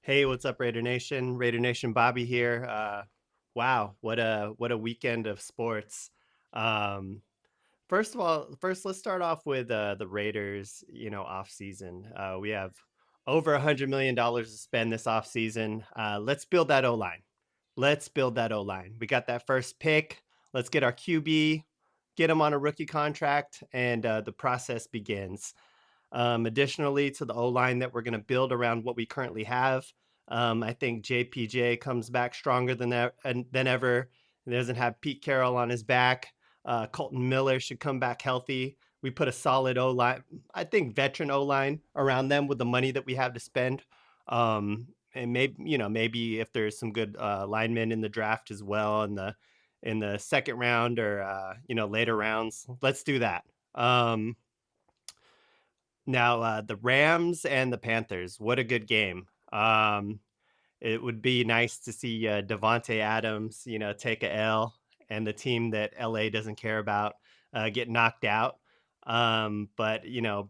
Hey, what's up, Raider Nation? Raider Nation Bobby here. Wow, what a weekend of sports. Um, first of all, first let's start off with the Raiders, off season. We have over $100 million to spend this off season. Let's build that O line. Let's build that O line. We got that first pick. Let's get our QB, get him on a rookie contract, and the process begins. Additionally, to the O line that we're going to build around what we currently have, I think JPJ comes back stronger than ever. He doesn't have Pete Carroll on his back. Colton Miller should come back healthy. We put a solid O line, I think veteran O line around them with the money that we have to spend. And maybe if there's some good linemen in the draft as well in the second round or later rounds, let's do that. Now, the Rams and the Panthers, what a good game. It would be nice to see Devonte Adams, take a L, and the team that LA doesn't care about get knocked out. But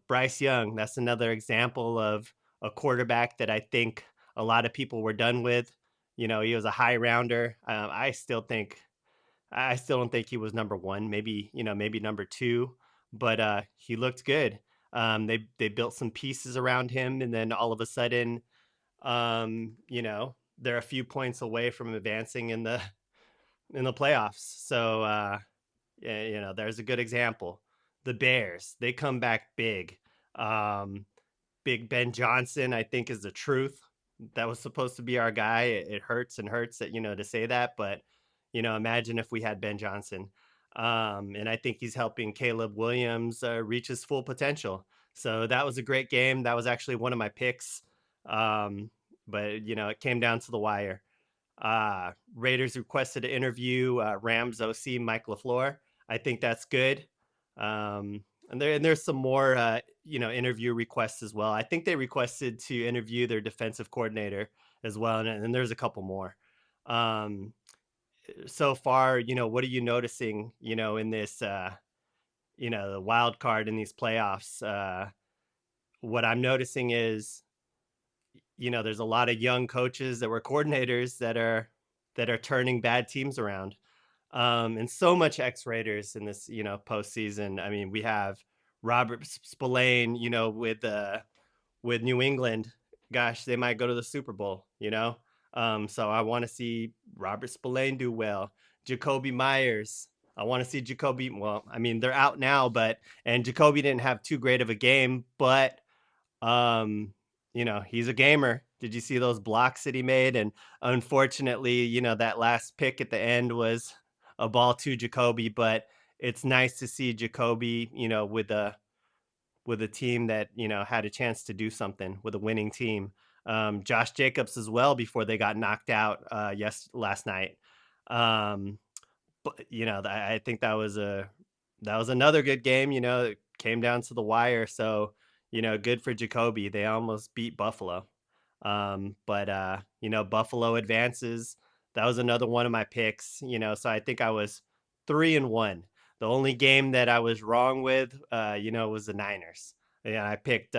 Bryce Young, that's another example of a quarterback that I think a lot of people were done with. He was a high rounder. I still don't think he was number one. Maybe maybe number two, but he looked good. They built some pieces around him, and then all of a sudden, they're a few points away from advancing in the playoffs. So yeah, there's a good example. The Bears, they come back big. Um, Big Ben Johnson, I think, is the truth. That was supposed to be our guy. It hurts and hurts that to say that, but imagine if we had Ben Johnson. And I think he's helping Caleb Williams reach his full potential. So that was a great game. That was actually one of my picks. But it came down to the wire. Raiders requested to interview Rams OC Mike LaFleur. I think that's good. And there's some more interview requests as well. I think they requested to interview their defensive coordinator as well, and there's a couple more. Um, so far, what are you noticing? In this the wild card in these playoffs. What I'm noticing is there's a lot of young coaches that were coordinators that are turning bad teams around. And so much X Raiders in this, postseason. I mean, we have Robert Spillane, with New England. Gosh, they might go to the Super Bowl. So I want to see Robert Spillane do well. Jacoby Myers. I want to see Jacoby. Well, I mean, they're out now, and Jacoby didn't have too great of a game, but he's a gamer. Did you see those blocks that he made? And unfortunately, that last pick at the end was a ball to Jacoby, but it's nice to see Jacoby, with a team that, had a chance to do something with a winning team. Josh Jacobs as well before they got knocked out last night. Um, but I think that was another good game. It came down to the wire. So good for Jacoby. They almost beat Buffalo. But Buffalo advances. That was another one of my picks. So I think I was 3-1. The only game that I was wrong with, was the Niners. Yeah, I picked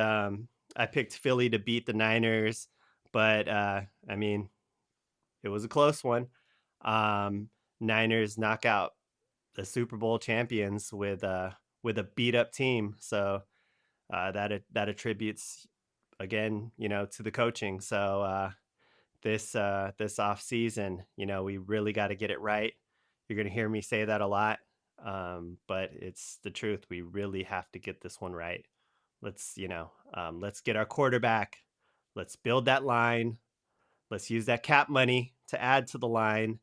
Philly to beat the Niners, but I mean, it was a close one. Um, Niners knock out the Super Bowl champions with a beat up team. So that attributes again, to the coaching. So this off season, we really got to get it right. You're gonna hear me say that a lot, but it's the truth. We really have to get this one right. Let's get our quarterback. Let's build that line. Let's use that cap money to add to the line.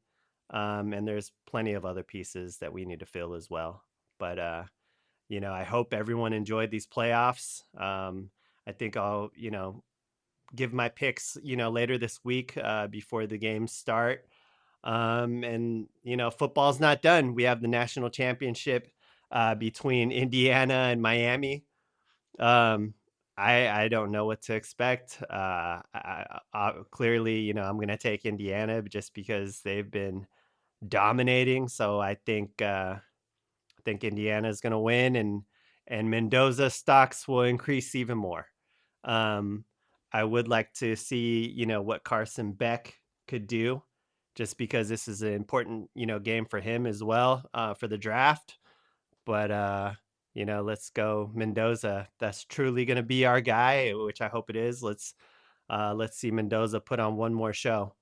And there's plenty of other pieces that we need to fill as well. But I hope everyone enjoyed these playoffs. I think I'll, give my picks, later this week before the games start. And football's not done. We have the national championship between Indiana and Miami. Um, I don't know what to expect. Clearly, I'm going to take Indiana just because they've been dominating. So I think Indiana is going to win, and Mendoza stocks will increase even more. Um, I would like to see, what Carson Beck could do, just because this is an important, game for him as well, for the draft. But let's go Mendoza. That's truly going to be our guy, which I hope it is. Let's see Mendoza put on one more show.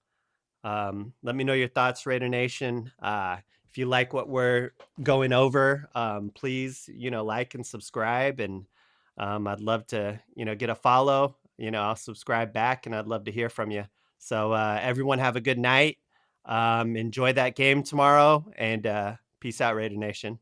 Let me know your thoughts, Raider Nation. If you like what we're going over, please, like and subscribe. And I'd love to, get a follow. I'll subscribe back and I'd love to hear from you. So, everyone have a good night. Enjoy that game tomorrow and peace out, Raider Nation.